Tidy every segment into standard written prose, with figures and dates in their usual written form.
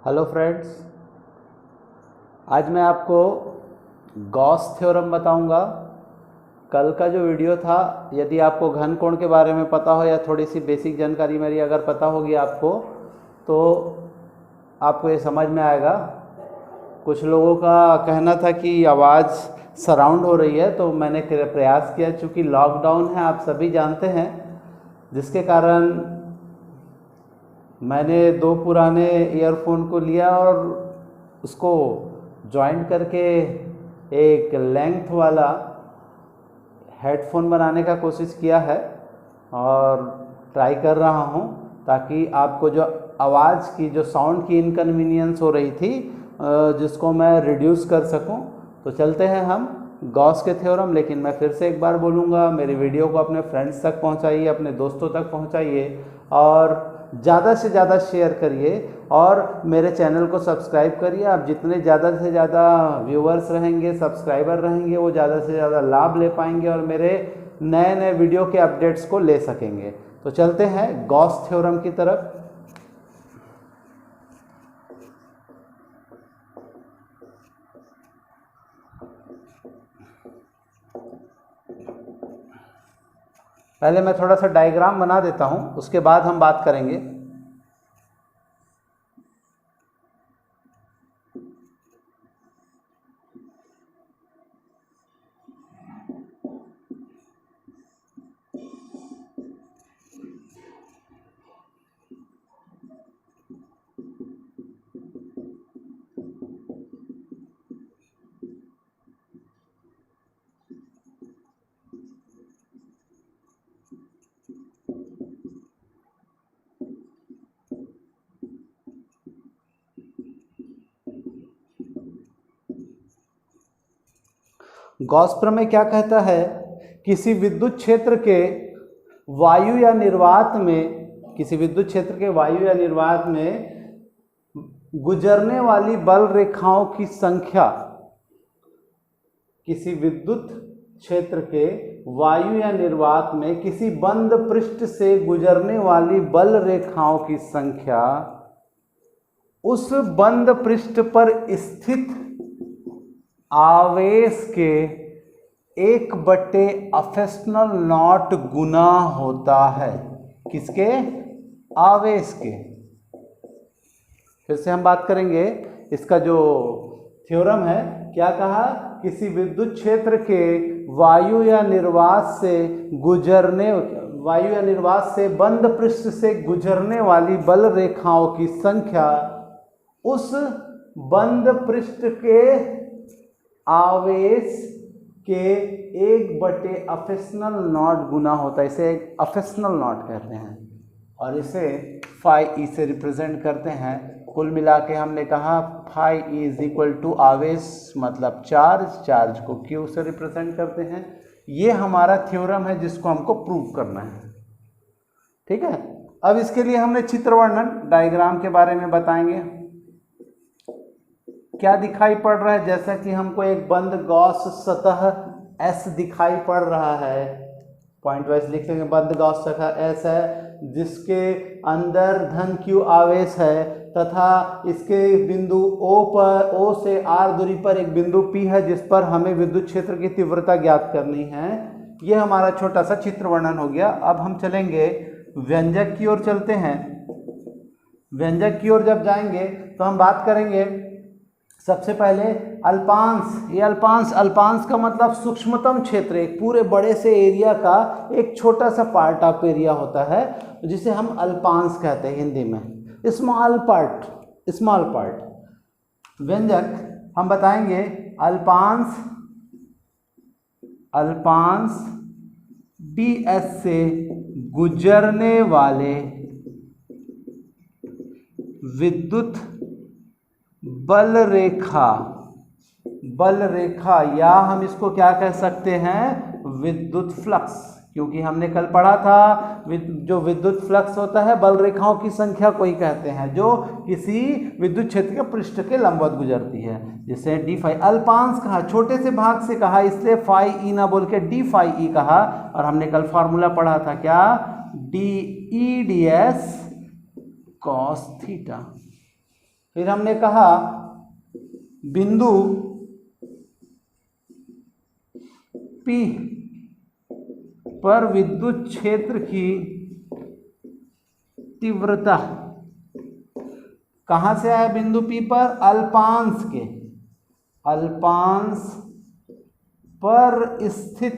Hello friends, आज मैं आपको गॉस थ्योरम बताऊंगा। कल का जो वीडियो था, यदि आपको घन कोण के बारे में पता हो या थोड़ी सी बेसिक जानकारी मेरी अगर पता होगी आपको, तो आपको ये समझ में आएगा। कुछ लोगों का कहना था कि आवाज़ सराउंड हो रही है, तो मैंने प्रयास किया। चूँकि लॉकडाउन है, आप सभी जानते हैं, जिसके कारण मैंने दो पुराने ईयरफोन को लिया और उसको जॉइंट करके एक लेंथ वाला हेडफोन बनाने का कोशिश किया है और ट्राई कर रहा हूँ, ताकि आपको जो आवाज़ की, जो साउंड की इनकन्वीनियंस हो रही थी, जिसको मैं रिड्यूस कर सकूँ। तो चलते हैं हम गॉस के थ्योरम। लेकिन मैं फिर से एक बार बोलूँगा, मेरी वीडियो को अपने फ्रेंड्स तक पहुँचाइए, अपने दोस्तों तक पहुँचाइए और ज़्यादा से ज़्यादा शेयर करिए और मेरे चैनल को सब्सक्राइब करिए। आप जितने ज़्यादा से ज़्यादा व्यूअर्स रहेंगे, सब्सक्राइबर रहेंगे, वो ज़्यादा से ज़्यादा लाभ ले पाएंगे और मेरे नए नए वीडियो के अपडेट्स को ले सकेंगे। तो चलते हैं गॉस थ्योरम की तरफ। पहले मैं थोड़ा सा डायग्राम बना देता हूँ, उसके बाद हम बात करेंगे। गॉस प्रमेय क्या कहता है? किसी विद्युत क्षेत्र के वायु या निर्वात में, किसी विद्युत क्षेत्र के वायु या निर्वात में गुजरने वाली बल रेखाओं की संख्या, किसी विद्युत क्षेत्र के वायु या निर्वात में किसी बंद पृष्ठ से गुजरने वाली बल रेखाओं की संख्या उस बंद पृष्ठ पर स्थित आवेश के 1/अफेक्शनल नॉट गुना होता है। किसके? आवेश के। फिर से हम बात करेंगे। इसका जो थ्योरम है, क्या कहा? किसी विद्युत क्षेत्र के वायु या निर्वात से बंद पृष्ठ से गुजरने वाली बल रेखाओं की संख्या उस बंद पृष्ठ के आवेश के 1/अफेक्शनल नॉट गुना होता है। इसे एक अफेक्शनल नॉट कहते हैं और इसे फाई ई से रिप्रेजेंट करते हैं। कुल मिला के हमने कहा phi E is equal to आवेश मतलब चार्ज को क्यू से रिप्रेजेंट करते हैं। ये हमारा थ्योरम है जिसको हमको प्रूव करना है। ठीक है, अब इसके लिए हमने चित्र वर्णन, डायग्राम के बारे में बताएंगे। क्या दिखाई पड़ रहा है? जैसा कि हमको एक बंद गॉस सतह S दिखाई पड़ रहा है। पॉइंट वाइज लिख लेंगे। बंद गॉस सतह S है जिसके अंदर धन Q आवेश है तथा इसके बिंदु O से R दूरी पर एक बिंदु P है जिस पर हमें विद्युत क्षेत्र की तीव्रता ज्ञात करनी है। ये हमारा छोटा सा चित्र वर्णन हो गया। अब हम चलेंगे व्यंजक की ओर चलते हैं। व्यंजक की ओर जब जाएंगे तो हम बात करेंगे सबसे पहले अल्पांश। ये अल्पांश का मतलब सूक्ष्मतम क्षेत्र, एक पूरे बड़े से एरिया का एक छोटा सा पार्ट ऑफ एरिया होता है, जिसे हम अल्पांश कहते हैं हिंदी में, स्मॉल पार्ट। व्यंजक हम बताएंगे अल्पांश ds से गुजरने वाले विद्युत बल रेखा या हम इसको क्या कह सकते हैं? विद्युत फ्लक्स। क्योंकि हमने कल पढ़ा था जो विद्युत फ्लक्स होता है बल रेखाओं की संख्या को ही कहते हैं, जो किसी विद्युत क्षेत्र के पृष्ठ के लंबवत गुजरती है, जिसे डी फाई। अल्पांश कहा, छोटे से भाग से कहा, इसलिए फाई ई ना बोल के डी फाई ई कहा। और हमने कल फॉर्मूला पढ़ा था क्या? D E D S cos theta. फिर हमने कहा बिंदु P पर विद्युत क्षेत्र की तीव्रता कहां से आया बिंदु P पर? अल्पांश के, अल्पांश पर स्थित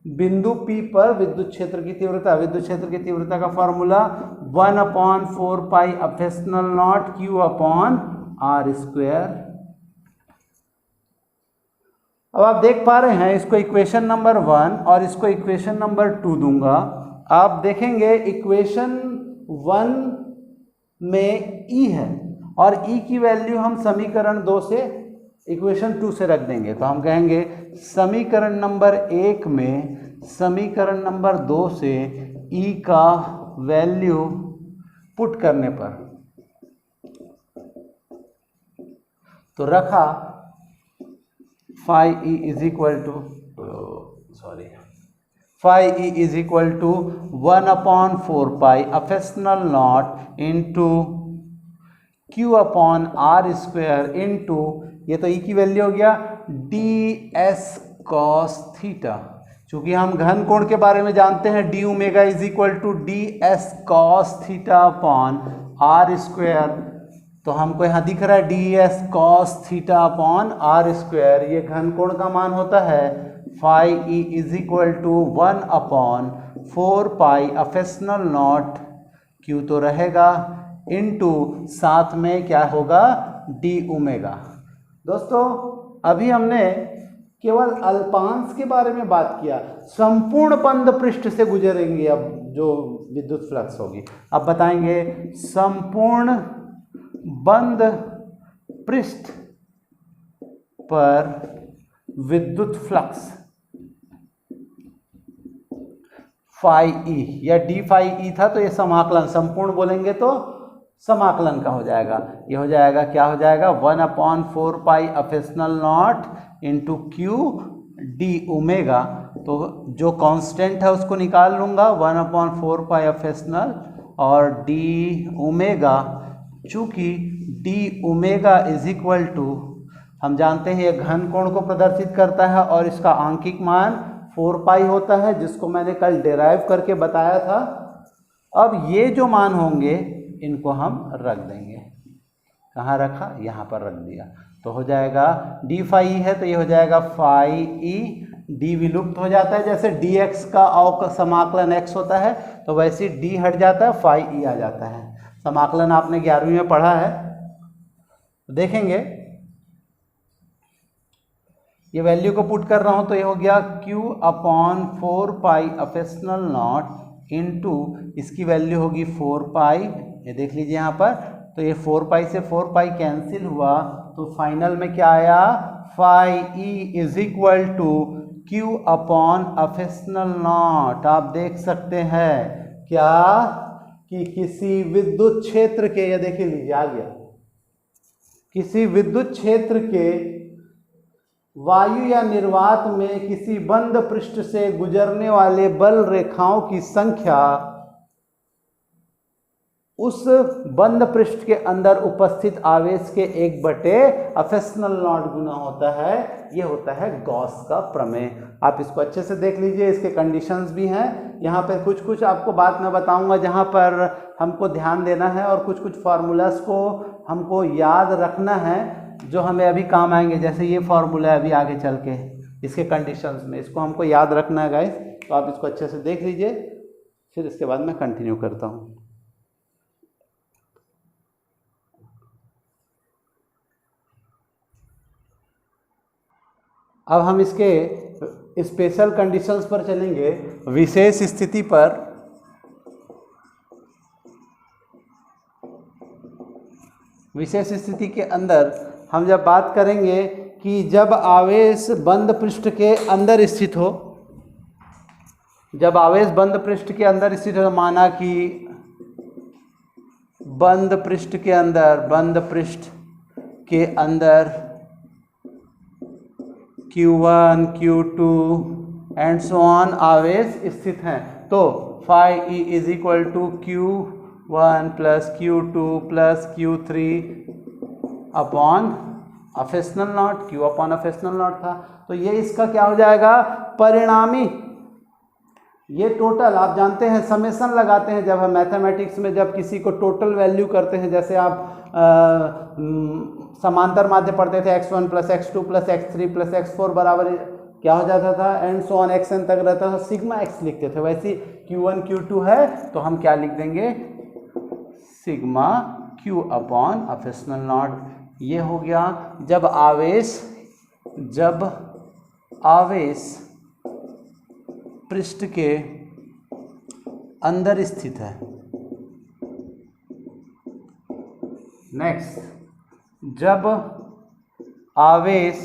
बिंदु P पर विद्युत क्षेत्र की तीव्रता। विद्युत क्षेत्र की तीव्रता का formula 1/4 pi epsilon naught Q upon R square. अब आप देख पा रहे हैं, इसको इक्वेशन नंबर 1 और इसको इक्वेशन नंबर 2 दूंगा। आप देखेंगे इक्वेशन 1 में E है और E की वैल्यू हम समीकरण 2 से इक्वेशन 2 से रख देंगे। तो हम कहेंगे समीकरण नंबर 1 में समीकरण नंबर 2 से E का वैल्यू पुट करने पर तो रखा phi E is equal to phi E is equal to 1/4 pi epsilon naught into Q upon R square into, ये तो E की वैल्यू हो गया, ds cos थीटा। चूंकि हम घन कोण के बारे में जानते हैं, d omega is equal to ds cos theta upon R square, तो हमको यहाँ दिख रहा है ds cos theta upon R square. ये घन कोण का मान होता है phi E is equal to 1/4 pi epsilon naught Q तो रहेगा इंटू साथ में क्या होगा डी ओमेगा। दोस्तों अभी हमने केवल अल्पांश के बारे में बात किया, संपूर्ण बंद पृष्ठ से गुजरेंगे अब जो विद्युत फ्लक्स होगी। अब बताएंगे संपूर्ण बंद पृष्ठ पर विद्युत फ्लक्स फाई ई या डी फाई ई था, तो ये समाकलन, संपूर्ण बोलेंगे तो समाकलन का हो जाएगा। ये हो जाएगा, क्या हो जाएगा, 1/4 pi epsilon naught into Q d omega. तो जो कांस्टेंट है उसको निकाल लूँगा, 1/4 पाई एप्सिलॉन और डी ओमेगा। चूँकि d omega is equal to, हम जानते हैं ये घन कोण को प्रदर्शित करता है और इसका आंकिक मान 4 पाई होता है, जिसको मैंने कल डेराइव करके बताया था। अब ये जो मान होंगे इनको हम रख देंगे। कहाँ रखा? यहाँ पर रख दिया। तो हो जाएगा डी फाई है, तो ये हो जाएगा फाई ई, डी विलुप्त हो जाता है, जैसे डी एक्स का और समाकलन एक्स होता है तो वैसे डी हट जाता है, फाई ई आ जाता है। समाकलन आपने 11वीं में पढ़ा है। देखेंगे ये वैल्यू को पुट कर रहा हूँ, तो ये हो गया Q/4 पाई एप्सिलॉन नॉट इंटू, इसकी वैल्यू होगी 4 पाई, ये देख लीजिए यहाँ पर। तो ये 4 पाई से 4 पाई कैंसिल हुआ, तो फाइनल में क्या आया, phi E is equal to Q epsilon naught. आप देख सकते हैं क्या कि किसी विद्युत क्षेत्र के, ये देख लीजिए आ गया, किसी विद्युत क्षेत्र के वायु या निर्वात में किसी बंद पृष्ठ से गुजरने वाले बल रेखाओं की संख्या उस बंद पृष्ठ के अंदर उपस्थित आवेश के 1/एप्सिलॉन नॉट गुना होता है। ये होता है गॉस का प्रमेय। आप इसको अच्छे से देख लीजिए, इसके कंडीशंस भी हैं। यहाँ पे कुछ कुछ आपको बात मैं बताऊंगा जहाँ पर हमको ध्यान देना है, और कुछ कुछ फार्मूलाज को हमको याद रखना है जो हमें अभी काम आएंगे। जैसे ये फार्मूला है अभी आगे चल के इसके कंडीशंस में, इसको हमको याद रखना है गाइस। तो आप इसको अच्छे से देख लीजिए, फिर इसके बाद मैं कंटिन्यू करता हूँ। अब हम इसके स्पेशल कंडीशंस पर चलेंगे। विशेष स्थिति पर विशेष स्थिति के अंदर हम जब बात करेंगे कि जब आवेश बंद पृष्ठ के अंदर स्थित हो, जब आवेश बंद पृष्ठ के अंदर स्थित हो, माना कि बंद पृष्ठ के अंदर Q1, Q2 and so on आवेश स्थित हैं, तो phi E is equal to Q 1 plus Q2 plus Q3 upon epsilon naught, Q upon epsilon naught था। तो ये इसका क्या हो जाएगा, परिणामी। ये टोटल आप जानते हैं समेशन लगाते हैं जब हम मैथमेटिक्स में जब किसी को टोटल वैल्यू करते हैं, जैसे आप समांतर माध्य पढ़ते थे x1 plus x2 plus x3 plus x4 बराबर क्या हो जाता था, एंड सो ऑन xn तक रहता था, सिग्मा x लिखते थे। वैसे Q1 Q2 है तो हम क्या लिख देंगे, sigma Q upon epsilon not. ये हो गया जब आवेश पृष्ठ के अंदर स्थित है। नेक्स्ट, जब आवेश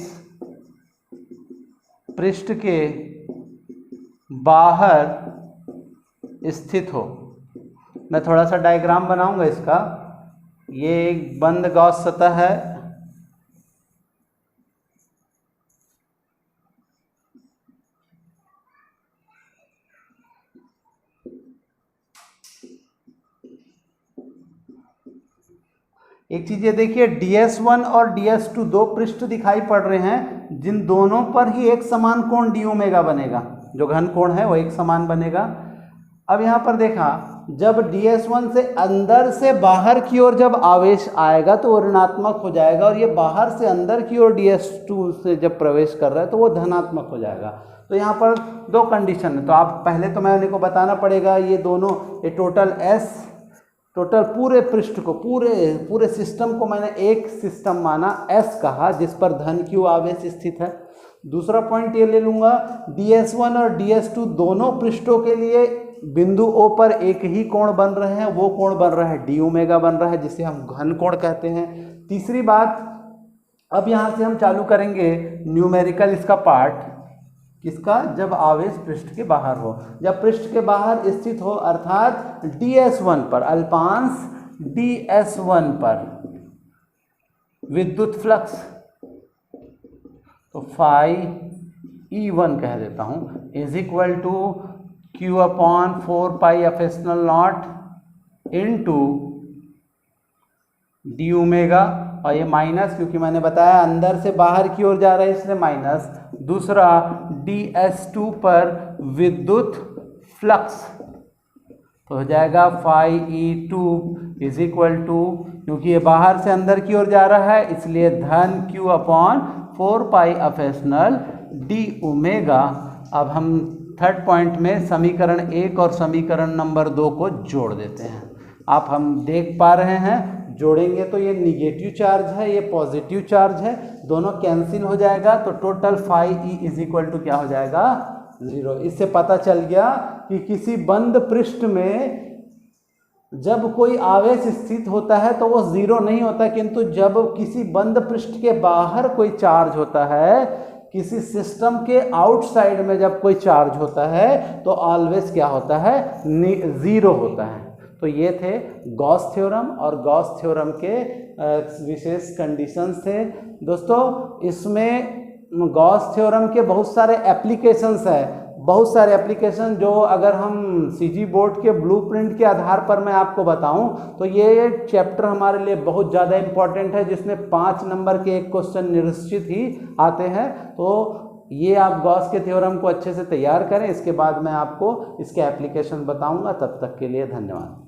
पृष्ठ के बाहर स्थित हो। मैं थोड़ा सा डायग्राम बनाऊंगा इसका। ये एक बंद गॉस सतह है, एक चीज ये देखिए DS1 और DS2 दो पृष्ठ दिखाई पड़ रहे हैं, जिन दोनों पर ही एक समान कोण डी ओमेगा बनेगा, जो घन कोण है वो एक समान बनेगा। अब यहाँ पर देखा, जब DS1 से अंदर से बाहर की ओर जब आवेश आएगा तो वो ऋणात्मक हो जाएगा, और ये बाहर से अंदर की ओर DS2 से जब प्रवेश कर रहा है तो वो धनात्मक हो जाएगा। तो यहाँ पर दो कंडीशन है, तो आप पहले तो मैंने को बताना पड़ेगा ये दोनों, ये टोटल पूरे पृष्ठ को, पूरे सिस्टम को मैंने एक सिस्टम माना, S कहा, जिस पर धन Q आवेश स्थित है। दूसरा पॉइंट ये ले लूँगा, DS1 और DS2 दोनों पृष्ठों के लिए बिंदु O पर एक ही कोण बन रहे हैं, वो कोण बन रहा है डी ओमेगा बन रहा है, जिसे हम घन कोण कहते हैं। तीसरी बात, अब यहाँ से हम चालू करेंगे न्यूमेरिकल इसका पार्ट, किसका, जब आवेश पृष्ठ के बाहर हो। जब पृष्ठ के बाहर स्थित हो अर्थात DS1 पर, अल्पांश DS1 पर विद्युत फ्लक्स, तो फाई E1 कह देता हूँ, is equal to Q upon 4 pi epsilon naught into d omega, और ये माइनस, क्योंकि मैंने बताया अंदर से बाहर की ओर जा रहा है इसलिए माइनस। दूसरा, DS2 पर विद्युत फ्लक्स, तो हो जाएगा phi E2 is equal to, क्योंकि ये बाहर से अंदर की ओर जा रहा है इसलिए धन Q upon 4 pi अफेशनल D omega. अब हम थर्ड पॉइंट में समीकरण 1 और समीकरण नंबर 2 को जोड़ देते हैं। आप हम देख पा रहे हैं, जोड़ेंगे तो ये निगेटिव चार्ज है, ये पॉजिटिव चार्ज है, दोनों कैंसिल हो जाएगा, तो total phi E is equal to क्या हो जाएगा, 0। इससे पता चल गया कि किसी बंद पृष्ठ में जब कोई आवेश स्थित होता है तो वो 0 नहीं होता, किंतु जब किसी बंद पृष्ठ के बाहर कोई चार्ज होता है, किसी सिस्टम के आउटसाइड में जब कोई चार्ज होता है तो ऑलवेज क्या होता है, 0 होता है। तो ये थे गॉस थ्योरम, और गॉस थ्योरम के विशेष कंडीशंस थे। दोस्तों, इसमें गॉस थ्योरम के बहुत सारे एप्लीकेशंस है, बहुत सारे एप्लीकेशन जो अगर हम CG बोर्ड के ब्लूप्रिंट के आधार पर मैं आपको बताऊं तो ये चैप्टर हमारे लिए बहुत ज़्यादा इम्पॉर्टेंट है, जिसमें 5 नंबर के एक क्वेश्चन निश्चित ही आते हैं। तो ये आप गॉस के थ्योरम को अच्छे से तैयार करें, इसके बाद मैं आपको इसके एप्लीकेशन बताऊंगा। तब तक के लिए धन्यवाद।